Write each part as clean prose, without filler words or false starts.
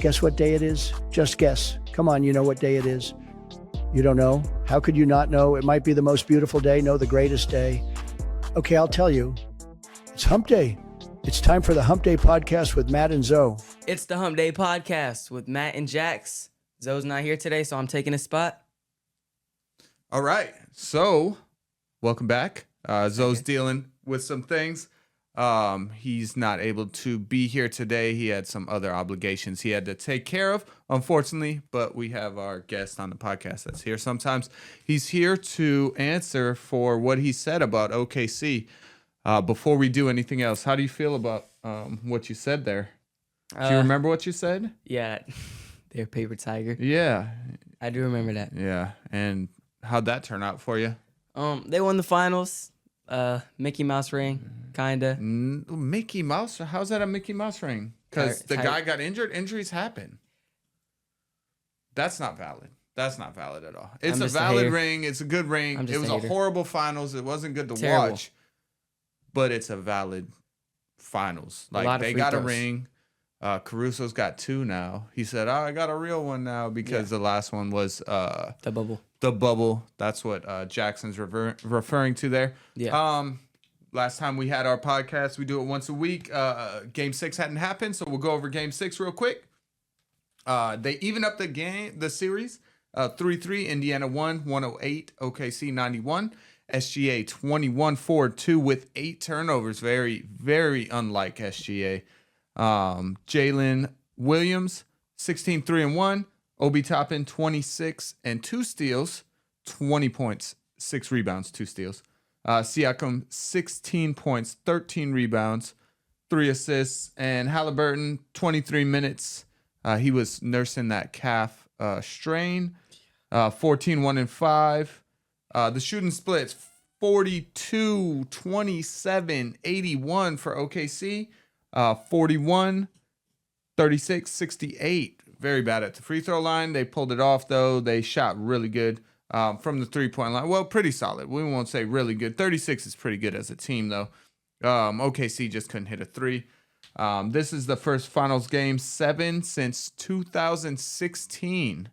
Guess what day it is? Just guess. Come on, you know what day it is. You don't know? How could you not know? It might be the most beautiful day, no, the greatest day. Okay, I'll tell you. It's Hump Day. It's time for the Hump Day podcast with Matt and Zoe. It's the HumpDay podcast with Matt and Jax. Zoe's not here today, so I'm taking his spot. All right, so welcome back. Zoe's dealing with some things. He's not able to be here today. He had some other obligations he had to take care of, unfortunately, but we have our guest on the podcast that's here sometimes. He's here to answer for what he said about OKC. Before we do anything else, how do you feel about what you said there? Do you remember what you said? Yeah, they're paper tiger. Yeah. I do remember that. Yeah, and how'd that turn out for you? They won the finals. Mickey Mouse ring, kinda. Mickey Mouse? How's that a Mickey Mouse ring? Because the guy got injured. Injuries happen. That's not valid. That's not valid at all. It's a valid ring. It's a good ring. It was a horrible finals. It wasn't good to watch. But it's a valid finals. Like, they got a ring. Caruso's got two now. He said, I got a real one now because the last one was the bubble. The bubble. That's what Jackson's referring to there. Yeah. Last time we had our podcast, we do it once a week. Game 6 hadn't happened, so we'll go over Game 6 real quick. They even up the series. 3-3, Indiana won, 108, OKC 91. SGA 21-4-2 with 8 turnovers. Very, very unlike SGA. Jalen Williams, 16-3-1. Obi Toppin, 26 and 2 steals, 20 points, 6 rebounds, 2 steals. Siakam, 16 points, 13 rebounds, 3 assists. And Halliburton, 23 minutes. He was nursing that calf strain. 14-1-5. The shooting splits, 42, 27, 81 for OKC. 41, 36, 68. Very bad at the free throw line. They pulled it off, though. They shot really good from the three-point line. Well, pretty solid. We won't say really good. 36 is pretty good as a team, though. OKC just couldn't hit a three. This is the first finals game 7 since 2016.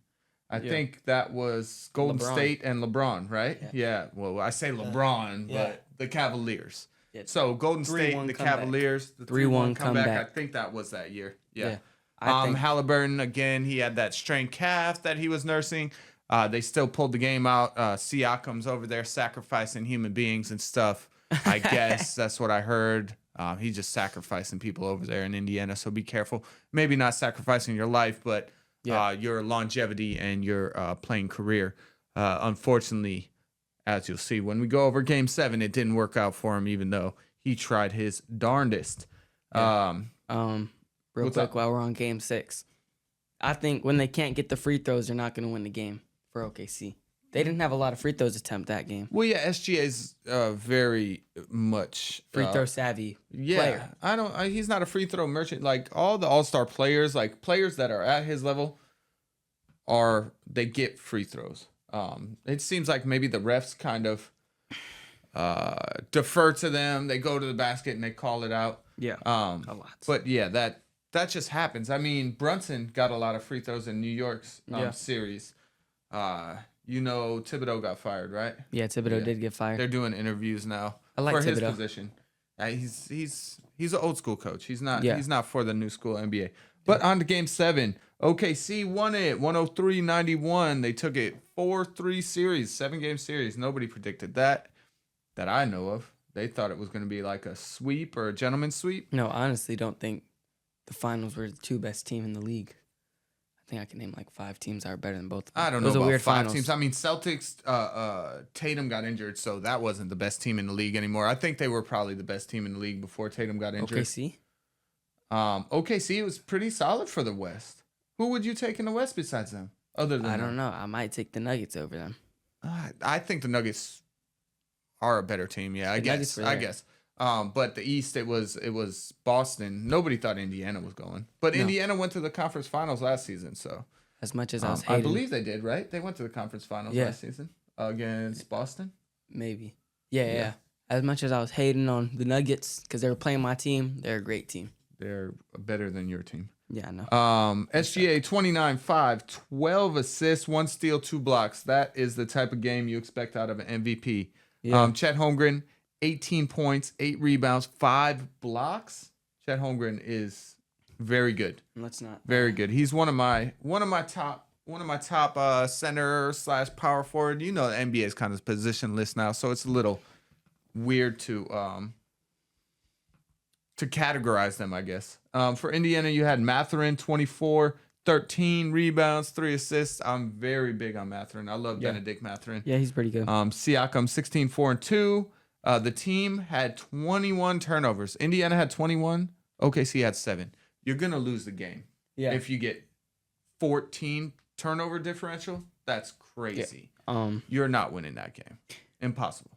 I think that was Golden State and LeBron, right? Yeah. Well, I say LeBron, but the Cavaliers. So Golden State and the Cavaliers, the 3-1 comeback. I think that was that year. Yeah. Halliburton, again, he had that strained calf that he was nursing. They still pulled the game out. Siakam's over there sacrificing human beings and stuff. I guess that's what I heard. He's just sacrificing people over there in Indiana, so be careful. Maybe not sacrificing your life, but your longevity and your playing career. Unfortunately, as you'll see, when we go over Game 7, it didn't work out for him, even though he tried his darndest. Real quick, while we're on Game 6, I think when they can't get the free throws, they're not going to win the game for OKC. They didn't have a lot of free throws attempt that game. Well, yeah, SGA's very much free throw savvy player. He's not a free throw merchant. Like all the all-star players, like players that are at his level, they get free throws. It seems like maybe the refs kind of defer to them. They go to the basket and they call it out. Yeah, a lot. But yeah, that just happens. I mean, Brunson got a lot of free throws in New York's series. Thibodeau got fired, right? Yeah, Thibodeau did get fired. They're doing interviews now for his position. He's an old school coach. He's not for the new school NBA. But on to Game 7, OKC won it 103-91. They took it 4-3 series, 7-game series. Nobody predicted that I know of. They thought it was going to be like a sweep or a gentleman's sweep. No, I honestly don't think the finals were the 2 best teams in the league. I think I can name like 5 teams that are better than both of them. I don't know about 5 teams. I mean, Celtics, Tatum got injured, so that wasn't the best team in the league anymore. I think they were probably the best team in the league before Tatum got injured. OKC? OKC was pretty solid for the West. Who would you take in the West besides them? Other than I don't know. I might take the Nuggets over them. I think the Nuggets are a better team. Yeah, I guess. But the East, it was Boston. Nobody thought Indiana was going, but Indiana went to the conference finals last season. So as much as I was hating, I believe they did, right? They went to the conference finals last season against Boston. Maybe. Yeah. As much as I was hating on the Nuggets because they were playing my team, they're a great team. They're better than your team. Yeah, no. SGA 29-5, 12 assists, 1 steal, 2 blocks. That is the type of game you expect out of an MVP. Yeah. Chet Holmgren, 18 points, 8 rebounds, 5 blocks. Chet Holmgren is very good. Let's not. Very good. He's one of my top center / power forward. You know, the NBA is kind of positionless now, so it's a little weird to categorize them, I guess. For Indiana, you had Mathurin, 24, 13 rebounds, 3 assists. I'm very big on Mathurin. I love Benedict Mathurin. Yeah, he's pretty good. Siakam, 16, 4, and 2. The team had 21 turnovers. Indiana had 21. OKC had 7. You're going to lose the game. Yeah. If you get 14 turnover differential, that's crazy. Yeah. You're not winning that game. Impossible.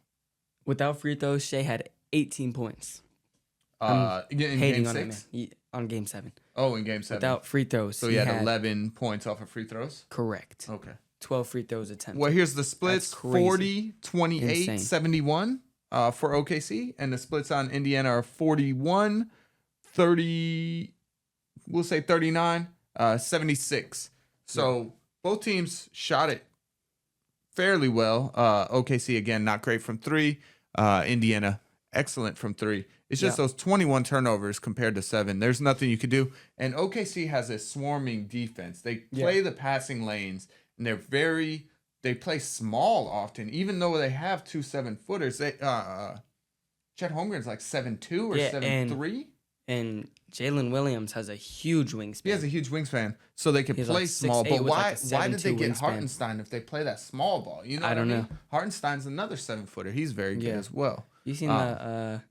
Without free throws, Shea had 18 points. In Hating game on 6? him, on game 7. Oh, in game 7. Without free throws. So he had 11 points off of free throws? Correct. Okay. 12 free throws attempted. Well, here's the splits. That's crazy. 40, 28, Insane. 71 for OKC. And the splits on Indiana are 41, 30, we'll say 39, 76. So both teams shot it fairly well. OKC, again, not great from 3. Indiana, excellent from 3. It's just those 21 turnovers compared to 7. There's nothing you could do. And OKC has a swarming defense. They play the passing lanes, and they play small often, even though they have 2 7-footers. They Chet Holmgren's like 7'2" or 7'3". And Jalen Williams has a huge wingspan. He has a huge wingspan, so they can He's play like small. 6'8" But with why like a did they 7'2" get wingspan. Hartenstein if they play that small ball? You know, I don't know. Hartenstein's another 7-footer. He's very good as well. You seen the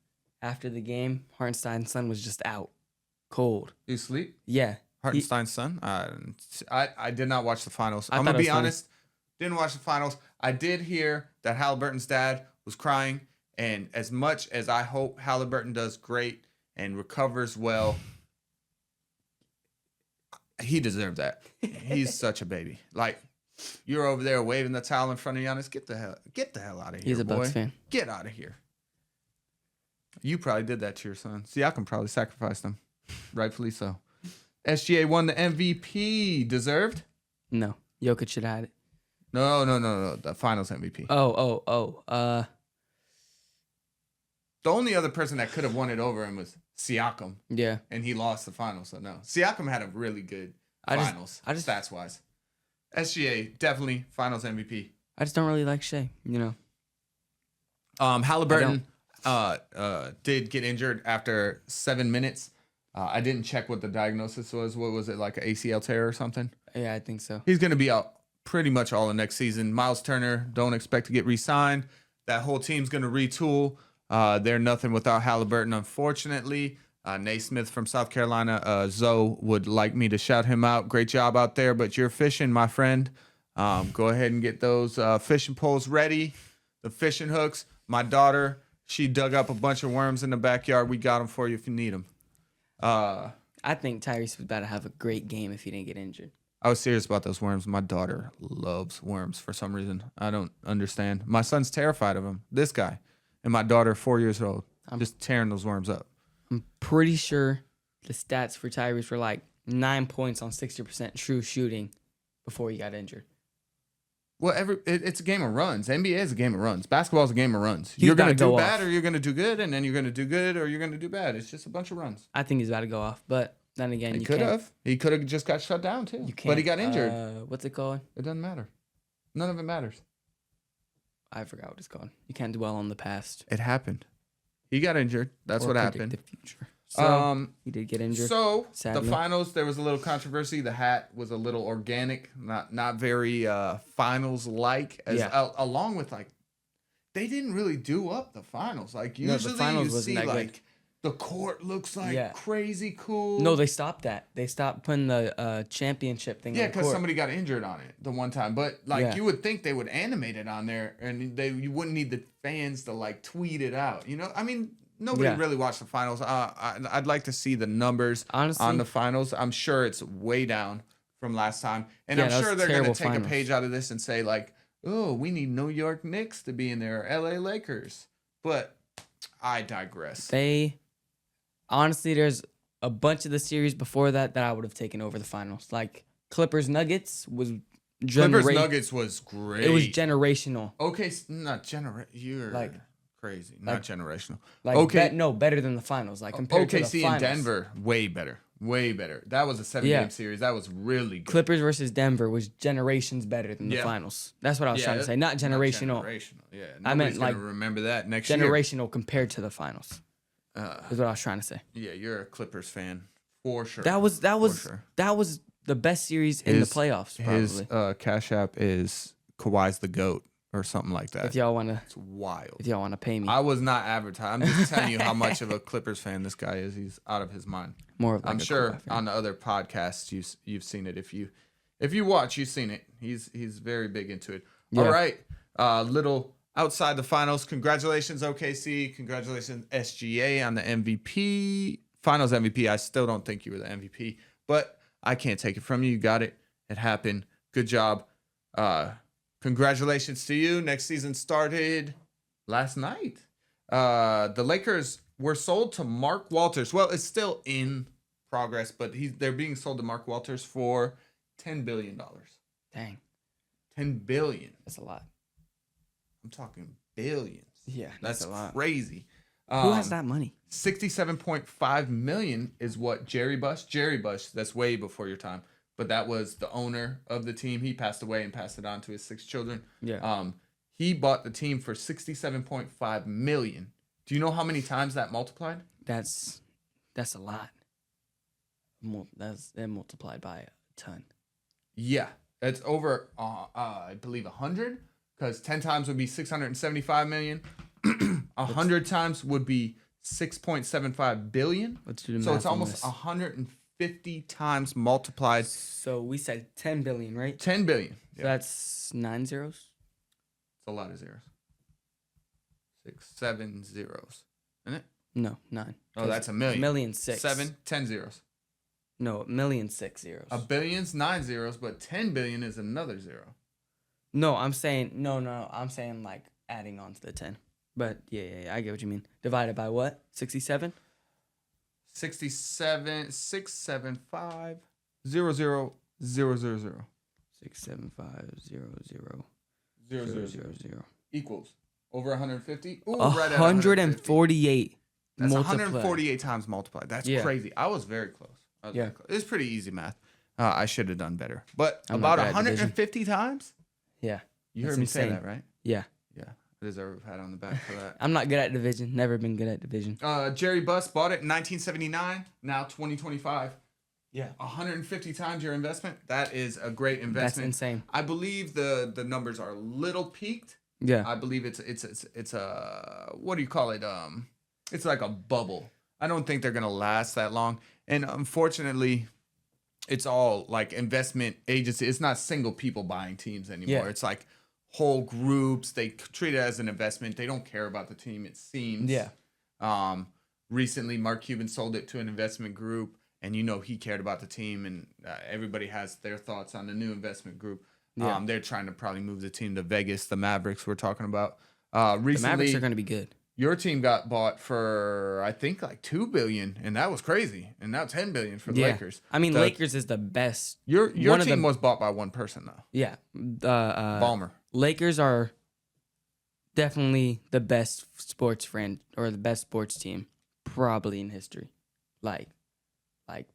after the game, Hartenstein's son was just out, cold. You sleep? Yeah. Hartenstein's son? I did not watch the finals. I I'm thought gonna it be was funny. honest. Didn't watch the finals. I did hear that Halliburton's dad was crying, and as much as I hope Halliburton does great and recovers well, he deserved that. He's such a baby. Like, you're over there waving the towel in front of Giannis. Get the hell out of here. He's a boy. Bucks fan. Get out of here. You probably did that to your son. Siakam probably sacrificed him. Rightfully so. SGA won the MVP. Deserved? No. Jokic should have had it. No. The finals MVP. The only other person that could have won it over him was Siakam, Yeah. and he lost the finals. So no, Siakam had a really good finals, stats wise. SGA definitely finals MVP. I just don't really like Shea, you know. Halliburton did get injured after 7 minutes. I didn't check what the diagnosis was. What was it, like an ACL tear or something? Yeah, I think so. He's going to be out pretty much all the next season. Miles Turner, don't expect to get re-signed. That whole team's going to retool. They're nothing without Halliburton, unfortunately. Naismith from South Carolina, Zoe would like me to shout him out. Great job out there, but you're fishing, my friend. Go ahead and get those fishing poles ready, the fishing hooks. My daughter, she dug up a bunch of worms in the backyard. We got them for you if you need them. I think Tyrese was about to have a great game if he didn't get injured. I was serious about those worms. My daughter loves worms for some reason. I don't understand. My son's terrified of them. This guy. And my daughter, 4 years old, just tearing those worms up. I'm pretty sure the stats for Tyrese were like 9 points on 60% true shooting before he got injured. Well, it's a game of runs. NBA is a game of runs. Basketball is a game of runs. He's You're going to gotta do go bad off. or you're going to do good, and then you're going to do good or you're going to do bad. It's just a bunch of runs. I think he's about to go off, but then again, He you could can't. have. He could have just got shut down, too. You can't. But he got injured. What's it called? It doesn't matter. None of it matters. I forgot what it's called. You can't dwell on the past. It happened. He got injured. That's or what predict happened. The future. So he did get injured. So sadly. the finals, there was a little controversy. The hat was a little organic, not very finals like. Along with like, they didn't really do up the finals. Like usually, the finals you wasn't see that good. like the court looks like crazy cool. No, they stopped that. They stopped putting the championship thing. Yeah, on the because court. somebody got injured on it the one time. But like you would think they would animate it on there, and you wouldn't need the fans to like tweet it out. You know, I mean. Nobody really watched the finals. I'd like to see the numbers Honestly, on the finals. I'm sure it's way down from last time. And I'm that sure was they're going to terrible take a finals. page out of this and say, like, oh, we need New York Knicks to be in there, or LA Lakers. But I digress. honestly, there's a bunch of the series before that I would have taken over the finals. Like Clippers Nuggets was Clippers Nuggets was great. It was generational. Okay, not you're Like crazy. Not generational. Like okay, better than the finals. Like compared to the OKC finals. and Denver, way better. Way better. That was a 7-game series. That was really good. Clippers versus Denver was generations better than the finals. That's what I was trying to say. Not generational. Yeah, I meant like remember that next year. Generational compared to the finals. Is what I was trying to say. Yeah, you're a Clippers fan for sure. That was the best series in the playoffs. Probably. His Cash App is Kawhi's the GOAT or something like that. If y'all wanna, it's wild. If y'all wanna pay me, I was not advertising. I'm just telling you how much of a Clippers fan this guy is. He's out of his mind. More of like I'm sure on the other podcasts you've seen it. If you watch, you've seen it. He's very big into it. Yeah. All right, little outside the finals. Congratulations OKC. Congratulations SGA on the MVP. Finals MVP. I still don't think you were the MVP, but I can't take it from you. You got it. It happened. Good job. Congratulations to you. Next season started last night. The Lakers were sold to Mark Walters. Well, it's still in progress, but they're being sold to Mark Walters for $10 billion. Dang. $10 billion. That's a lot. I'm talking billions. Yeah, that's a lot. Crazy. Who has that money? $67.5 million is what Jerry Buss, that's way before your time, but that was the owner of the team. He passed away and passed it on to his 6 children. Yeah. He bought the team for $67.5 million. Do you know how many times that multiplied? That's a lot. That multiplied by a ton. Yeah. It's over, I believe, 100, because 10 times would be $675 million. 100 times would be $6.75 billion. Let's do the math. So it's almost 150 times multiplied. So we said 10 billion, right? 10 billion. So that's 9 zeros. It's a lot of zeros. 6, 7 zeros. Isn't it? No, 9. Oh, that's a million. Million 6. 7, 10 zeros. No, 1,000,006 zeros. A billion's 9 zeros, but 10 billion is another zero. No, I'm saying no. I'm saying like adding on to the 10. But yeah, I get what you mean. Divided by what? 67? 67, 675, 0, 0, 0, 0, 0. 675, 0, 0, 0, 0, 0, 0. Equals over 150. Ooh, 148. That's 148 times multiplied. That's crazy. I was very close. Very close. It's pretty easy math. I should have done better. But about 150 times? Yeah. You heard me say that, right? Yeah. Yeah. I deserve a pat on the back for that. I'm not good at division. Never been good at division. Jerry Buss bought it in 1979. Now 2025. Yeah. 150 times your investment. That is a great investment. That's insane. I believe the numbers are a little peaked. Yeah. I believe it's a, what do you call it? It's like a bubble. I don't think they're going to last that long. And unfortunately, it's all like investment agency. It's not single people buying teams anymore. Yeah. It's like whole groups. They treat it as an investment. They don't care about the team, it seems. Yeah. Recently, Mark Cuban sold it to an investment group, and he cared about the team, and everybody has their thoughts on the new investment group. Yeah. They're trying to probably move the team to Vegas, the Mavericks we're talking about. Recently, the Mavericks are going to be good. Your team got bought for, I think, like $2 billion, and that was crazy. And now $10 billion for the Lakers. I mean, Lakers is the best. Your team was bought by one person, though. Yeah. Ballmer. Lakers are definitely the best sports or the best sports team probably in history. Like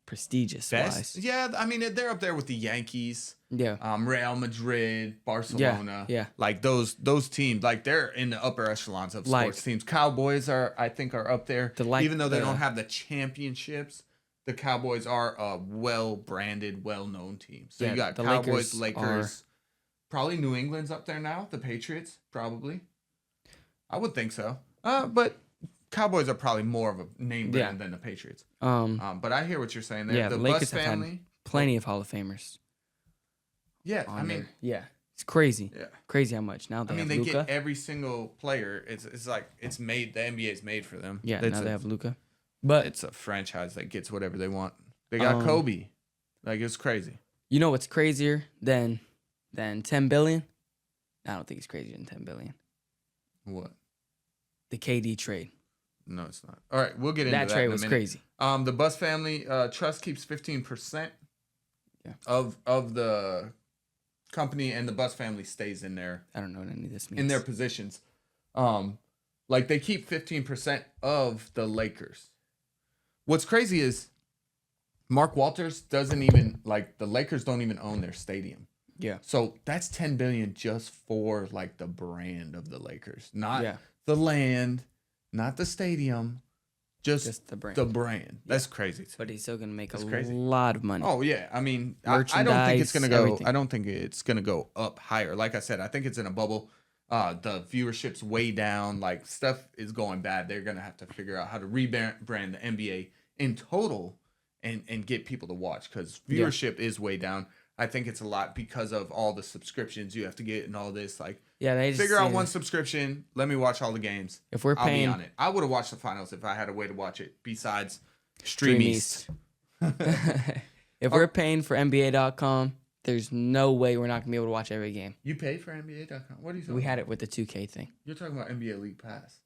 prestigious wise. Yeah, I mean, they're up there with the Yankees. Yeah. Real Madrid, Barcelona. Yeah. Like those teams, like they're in the upper echelons of sports teams. Cowboys I think are up there. Even though they don't have the championships, the Cowboys are a well-branded, well-known team. So you got Cowboys, Lakers, probably New England's up there now. The Patriots, probably. I would think so. But Cowboys are probably more of a name brand than the Patriots. But I hear what you're saying there. Yeah, the Lakers Buss family, have had plenty of Hall of Famers. Yeah, I mean, it's crazy. Yeah, crazy how much now they have they Luka. get every single player. It's like it's made. The NBA's made for them. Yeah, now they have Luka. But it's a franchise that gets whatever they want. They got Kobe. Like, it's crazy. You know what's crazier than 10 billion? I don't think it's crazier than 10 billion. What? The KD trade. No, it's not. All right, we'll get into that. That trade in a was minute. crazy. The Bus family trust keeps 15% of the company, and the Bus family stays in there. I don't know what any of this means. In their positions. Like they keep 15% of the Lakers. What's crazy is Mark Walters doesn't even like the Lakers don't even own their stadium. Yeah. So that's $10 billion just for like the brand of the Lakers, not Yeah. the land, not the stadium, just the brand. The brand. That's crazy. But he's still gonna make a crazy. lot of money. Oh yeah, I mean, I don't think it's gonna go. Everything. I don't think it's gonna go up higher. Like I said, I think it's in a bubble. The viewership's way down. Like stuff is going bad. They're gonna have to figure out how to rebrand the NBA in total and get people to watch because viewership is way down. I think it's a lot because of all the subscriptions you have to get and all this. Like, they just figure out one subscription. Let me watch all the games. If we're I'll paying, be on it. I would have watched the finals if I had a way to watch it besides Stream East. If we're paying for NBA.com, there's no way we're not gonna be able to watch every game. You pay for NBA.com? What are you talking We about? had it with the 2K thing. You're talking about NBA League Pass.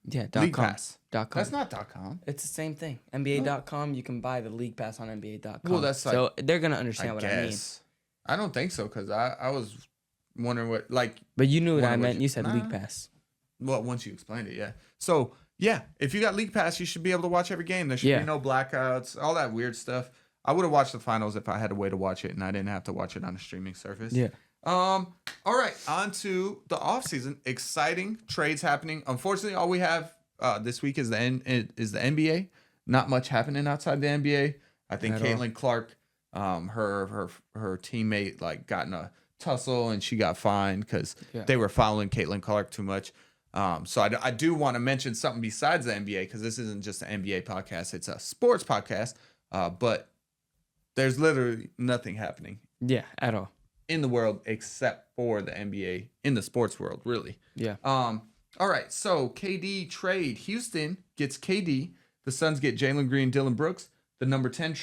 Yeah, League .com. Pass. .com. That's not .com. It's the same thing. NBA.com, you can buy the League Pass on NBA.com. Well, that's like, so they're gonna understand what I mean. I don't think so because I was wondering what like. But you knew what I Wonder what meant. you- You said Nah. League Pass. Well, once you explained it, yeah. So yeah, if you got League Pass, you should be able to watch every game. There should be no blackouts, all that weird stuff. I would have watched the finals if I had a way to watch it and I didn't have to watch it on a streaming service. Yeah. All right, on to the offseason. Exciting trades happening. Unfortunately, all we have this week is the NBA. Not much happening outside the NBA. I think Caitlin Clark, her teammate, like got in a tussle and she got fined because they were following Caitlin Clark too much. So I do want to mention something besides the NBA because this isn't just an NBA podcast; it's a sports podcast. But there's literally nothing happening. Yeah, at all. In the world except for the NBA in the sports world, really. Yeah. All right. So KD trade. Houston gets KD. The Suns get Jalen Green, Dylan Brooks, the number 10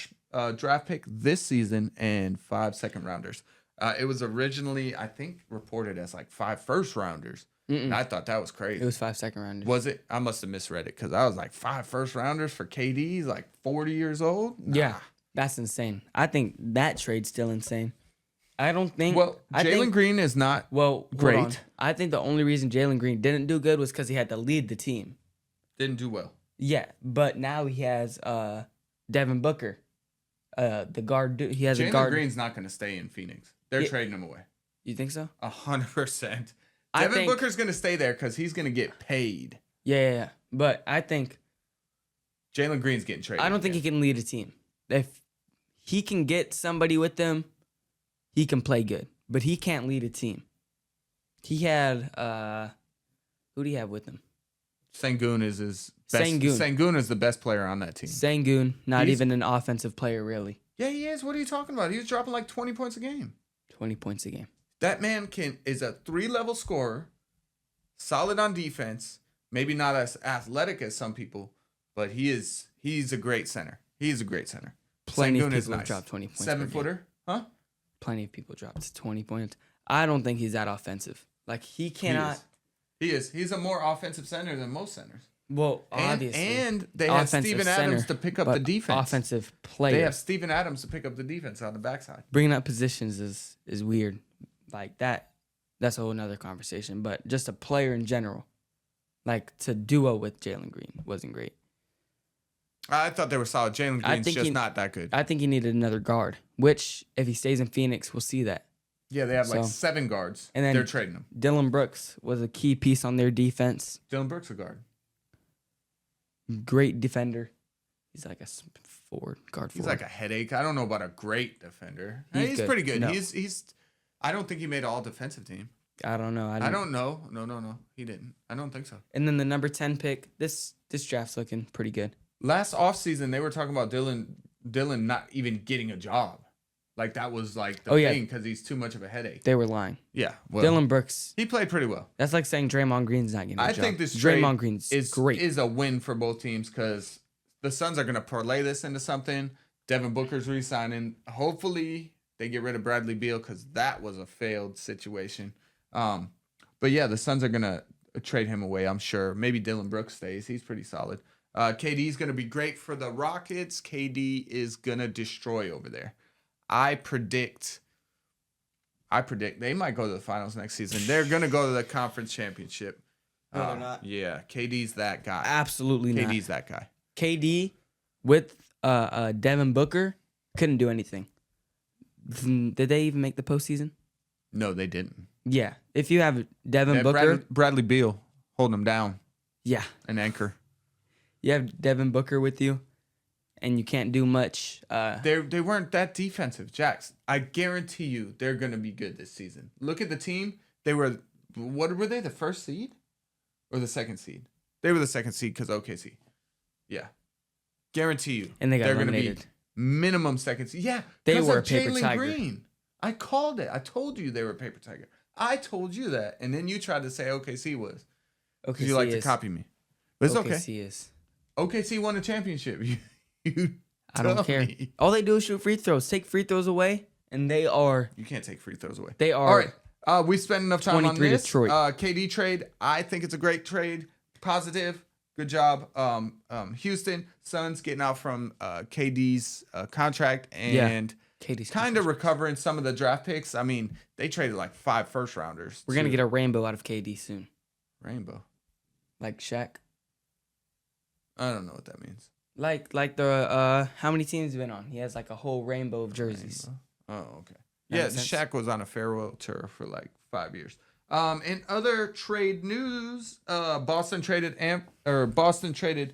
draft pick this season, and 5 second rounders. It was originally, I think, reported as like 5 first rounders. And I thought that was crazy. It was 5 second rounders. Was it? I must have misread it because I was like 5 first rounders for KD. He's like 40 years old. Nah. Yeah. That's insane. I think that trade's still insane. I don't think. Well, Jalen Green is not great. great. I think the only reason Jalen Green didn't do good was because he had to lead the team. Didn't do well. Yeah, but now he has Devin Booker, the guard. He has a Jalen guard. Green's not going to stay in Phoenix. They're trading him away. You think so? 100%. I Devin think- Booker's going to stay there because he's going to get paid. Yeah. But I think Jalen Green's getting traded. I don't think he can lead a team. If he can get somebody with them, he can play good. But he can't lead a team. He had who do you have with him? Sengun is his best. Sengun. Sengun is the best player on that team. Sengun, not He's- even an offensive player, really. Yeah, he is. What are you talking about? He was dropping like 20 points a game. 20 points a game. That man is a 3-level scorer, solid on defense, maybe not as athletic as some people, but he's a great center. He's a great center. Plenty of Sengun is people have nice. dropped 20 points. 7-footer? Huh? Plenty of people dropped 20 points. I don't think he's that offensive. Like, he cannot. He is. He's a more offensive center than most centers. Well, obviously. And they have offensive Steven Adams center, to pick up but the defense. Offensive player. They have Steven Adams to pick up the defense on the backside. Bringing up positions is weird. Like, that's a whole nother conversation. But just a player in general, like, to duo with Jalen Green wasn't great. I thought they were solid. Jalen Green's think just not that good. I think he needed another guard, which, if he stays in Phoenix, we'll see that. Yeah, they have like So- 7 guards, and then- they're trading him. Dylan Brooks was a key piece on their defense. Dylan Brooks a guard. Great defender. He's like a guard He's forward. like a headache. I don't know about a great defender. He's He's good. pretty good. No. He's. I don't think he made all defensive team. I don't know. I don't know. No. He didn't. I don't think so. And then the number 10 pick. This draft's looking pretty good. Last offseason, they were talking about Dylan not even getting a job. Like that was like the thing because he's too much of a headache. They were lying. Yeah. Well, Dylan Brooks. he played pretty well. That's like saying Draymond Green's not getting a I job. think this trade Draymond Green's great. is a win for both teams because the Suns are going to parlay this into something. Devin Booker's re-signing. Hopefully they get rid of Bradley Beal because that was a failed situation. But yeah, the Suns are going to trade him away, I'm sure. Maybe Dylan Brooks stays. He's pretty solid. KD is going to be great for the Rockets. KD is going to destroy over there. I predict they might go to the finals next season. They're going to go to the conference championship. No, they're not. Yeah, KD's that guy. Absolutely not. KD's that guy. KD with Devin Booker couldn't do anything. Did they even make the postseason? No, they didn't. Yeah. If you have Devin Booker. Bradley Beal holding him down. Yeah. An anchor. You have Devin Booker with you, and you can't do much. They weren't that defensive, Jax. I guarantee you they're going to be good this season. Look at the team. What were they, the first seed or the second seed? They were the second seed because OKC. Yeah. Guarantee you. And they got they're going to be eliminated. minimum second seed. Yeah. They were of a paper Jalen tiger. Green. I called it. I told you they were a paper tiger. I told you that. And then you tried to say OKC was. Because you like to copy me. But it's okay. OKC is. OKC won a championship. You I don't care. dummy. All they do is shoot free throws. Take free throws away, and they are. You can't take free throws away. They are. All right. We spent enough time on 23 this. Detroit. KD trade. I think it's a great trade. Positive. Good job. Houston Suns getting out from KD's contract and KD's kind of recovering some of the draft picks. I mean, they traded like 5 first rounders. We're gonna get a rainbow out of KD soon, rainbow. like Shaq. I don't know what that means. Like the how many teams have been on? He has like a whole rainbow of jerseys. Rainbow. Oh, okay. That Yeah, makes sense. Shaq was on a farewell tour for like 5 years. In other trade news, Boston traded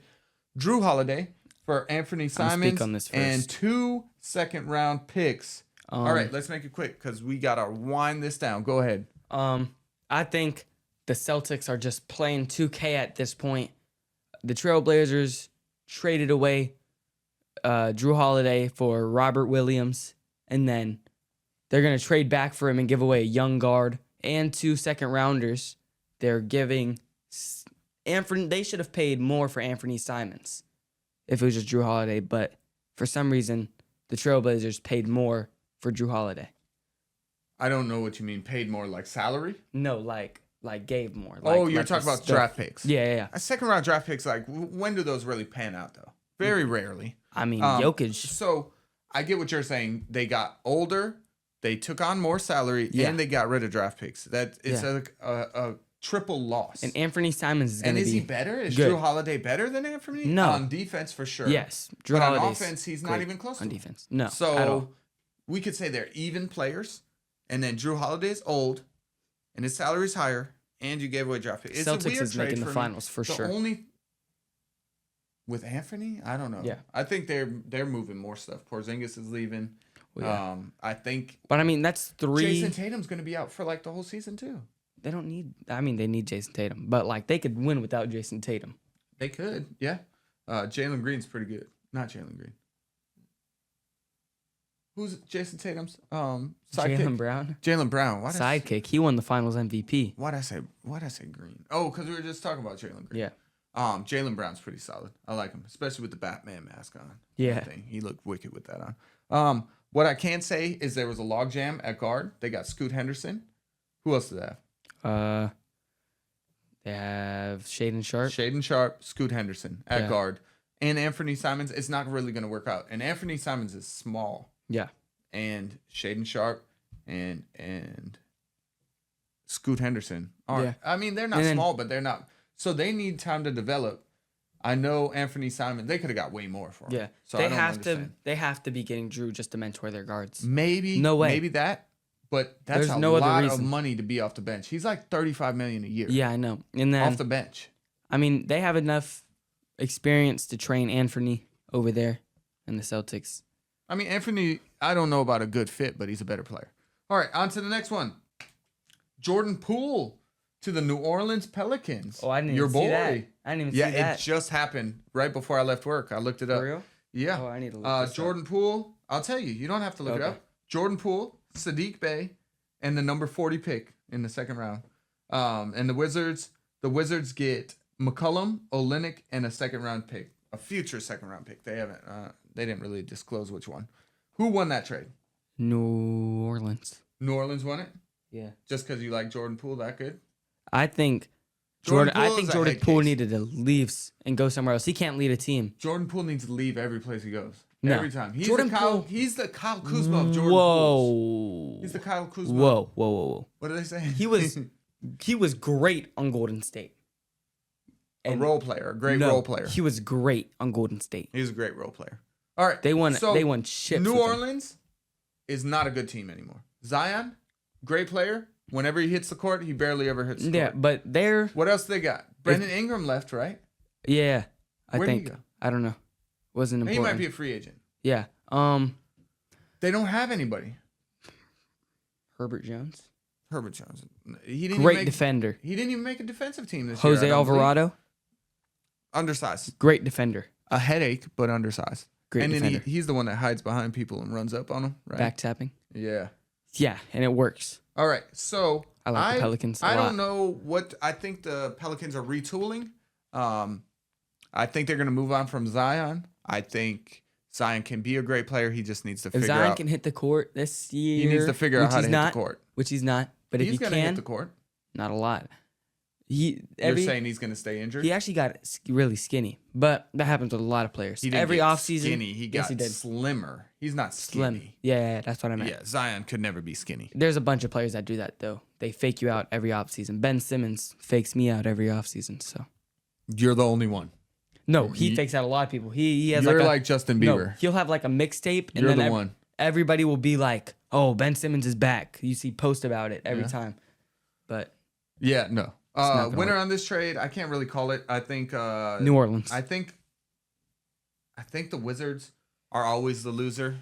Drew Holiday for Anthony Simons on this and first. 2 second-round picks. All right, let's make it quick because we gotta wind this down. Go ahead. I think the Celtics are just playing 2K at this point. The Trailblazers traded away Drew Holiday for Robert Williams, and then they're going to trade back for him and give away a young guard and 2 second-rounders. They're giving Anthony. They should have paid more for Anthony Simons if it was just Drew Holiday, but for some reason, the Trailblazers paid more for Drew Holiday. I don't know what you mean. Paid more like salary? No, like gave more. You're like talking the about stuff. draft picks. Yeah. A second-round draft picks, like when do those really pan out though? Very rarely. I mean, Jokic. So I get what you're saying. They got older, they took on more salary, Yeah. and they got rid of draft picks. That it's a triple loss. And Anthony Simons is going to And be. is he better? Is good. Drew Holiday better than Anthony? No. On defense for sure. Yes. Drew But on Holiday's offense, he's not great even close to on him. defense. No. at So all. we could say they're even players, and then Drew Holiday is old, and his salary's higher, and you gave away draft picks. It's a Celtics weird is making trade the for me. finals for The sure. only with Anthony, I don't know. Yeah. I think they're moving more stuff. Porzingis is leaving. Well, yeah. I think But I mean, that's 3. Jason Tatum's going to be out for like the whole season too. They don't need. I mean, they need Jason Tatum, but like they could win without Jason Tatum. They could, yeah. Jalen Green's pretty good. Not Jalen Green. Who's Jason Tatum's sidekick? Jaylen Brown, Jaylen Brown. sidekick. He won the Finals MVP. Why'd I say Green? Oh, because we were just talking about Jalen Green. Yeah. Jaylen Brown's pretty solid. I like him, especially with the Batman mask on. Yeah. Thing. He looked wicked with that on. What I can say is there was a logjam at guard. They got Scoot Henderson. Who else did they have? They have Shaden Sharp. Shaden Sharp, Scoot Henderson at Yeah. guard. And Anthony Simons. It's not really going to work out. And Anthony Simons is small. Yeah. And Shaden Sharp and Scoot Henderson aren't. Yeah. I mean, they're not And then- small, but they're not. So they need time to develop. I know Anthony Simons. They could have got way more for him. Yeah. So they I don't have understand. to. They have to be getting Drew just to mentor their guards. Maybe. No way. Maybe that. But that's There's a no other lot of reason. money to be off the bench. He's like $35 million a year. Yeah, I know. And then Off the bench. I mean, they have enough experience to train Anthony over there in the Celtics. I mean, Anthony, I don't know about a good fit, but he's a better player. All right, on to the next one. Jordan Poole to the New Orleans Pelicans. Oh, I didn't Your even see boy. that. I didn't even see Yeah, that. it just happened right before I left work. I looked it up. For real? Yeah. Oh, I need to look this Jordan Poole, I'll tell you. You don't have to look it Okay. up. Jordan Poole, Sadiq Bey, and the number 40 pick in the second round. And the Wizards get McCollum, Olynyk, and a second round pick, a future second round pick. They didn't really disclose which one. Who won that trade? New Orleans. New Orleans won it? Yeah. Just because you like Jordan Poole that good? I think I Poole think is a Jordan head Poole case. needed to leave and go somewhere else. He can't lead a team. Jordan Poole needs to leave every place he goes. No. Every time. He's Jordan the Kyle. Poole- He's the Kyle Kuzma of Jordan Poole's. Whoa. He's the Kyle Kuzma. Whoa. What did I say? He was great on Golden State. a role player, a great role player. He was great on Golden State. He's a great role player. All right. They won So they won chips. New with him. Orleans is not a good team anymore. Zion, great player. Whenever he hits the court, he barely ever hits the Yeah, court. but they're What else they got? Brandon Ingram left, right? yeah. I Where'd he think go? I don't know. Wasn't He important. might be a free agent. Yeah. They don't have anybody. Herbert Jones. Herbert Jones. He didn't Great even make, defender. He didn't even make a defensive team this year. Jose I don't believe. Alvarado. Undersized. Great defender. A headache, but undersized. Great and then defender. he's the one that hides behind people and runs up on them, right? Back tapping. Yeah. Yeah, and it works. All right. So I like the Pelicans a I lot. don't know what I think the Pelicans are retooling. I think they're going to move on from Zion. I think Zion can be a great player. He just needs to If figure Zion out. can hit the court this year, He needs to figure out which how to he's hit not, the court. which he's not. But if He's he going to can, hit the court. not a lot. You're You're saying he's going to stay injured? he actually got really skinny, but that happens with a lot of players. He didn't Every get offseason, skinny. He got yes, he did. slimmer. He's not Slim. skinny. Yeah, that's what I meant. Yeah, Zion could never be skinny. There's a bunch of players that do that though. They fake you out every offseason. Ben Simmons fakes me out every offseason. So You're the only one. no, he fakes out a lot of people. He has You're like, like Justin no, Bieber. he'll have like a mixtape, and You're then the one. everybody will be like, "Oh, Ben Simmons is back." You see post about it every time, but Yeah, no. not gonna Winner work. on this trade, I can't really call it. I think New Orleans. I think the Wizards are always the loser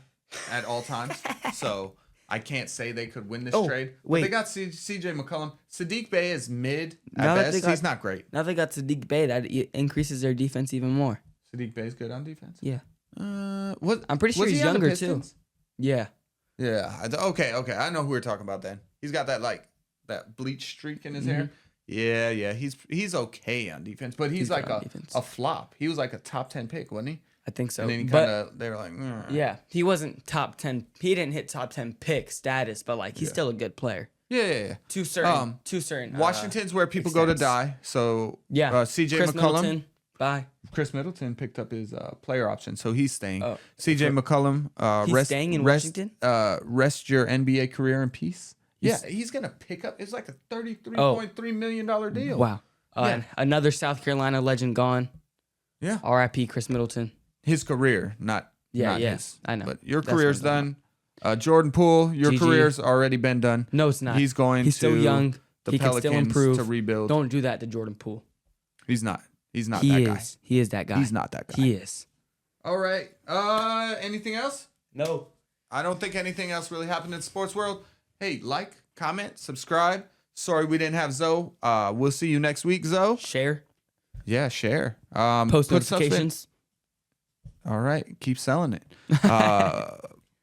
at all times. So I can't say they could win this Oh, trade. But wait. they got CJ McCollum. Sadiq Bey is mid Now at that they best. got- He's not great. Now they got Sadiq Bey. That increases their defense even more. Sadiq Bey's good on defense. Yeah, What? I'm pretty sure was he's he on the younger too. Pistons? Yeah, Yeah. Okay. I know who we're talking about then. He's got that bleach streak in his hair. Yeah. He's okay on defense, but he's like good on a defense. flop. He was like a top 10 pick, wasn't he? I think so. And then he But they were like, yeah, he wasn't top 10. He didn't hit top 10 pick status, but like he's still a good player. Yeah. Two certain. Washington's where people go to extents. die. So Yeah, CJ Chris McCollum. Middleton, bye. Chris Middleton picked up his player option, so he's staying. Oh, CJ McCollum, He's staying in Washington? Rest your NBA career in peace. Yeah, he's gonna pick up. It's like a $33.3 million deal. Wow. Yeah. Another South Carolina legend gone. Yeah, R.I.P. Chris Middleton. his career, not his. I know. But your That's career's what I'm done. Jordan Poole, your GG. career's already been done. No, it's not. He's going. He's still to young. The He can still Pelicans improve. to rebuild. Don't do that to Jordan Poole. He's not. He's not He that is. guy. He is that guy. He's not that guy. He is. All right. Anything else? No. I don't think anything else really happened in the sports world. Hey, like, comment, subscribe. Sorry we didn't have Zoe. We'll see you next week, Zoe. Share. Yeah, share. Post put something- notifications. All right, keep selling it.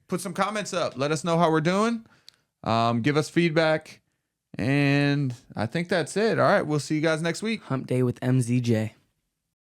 Put some comments up. Let us know how we're doing. Give us feedback. And I think that's it. All right, we'll see you guys next week. Hump Day with MZJ.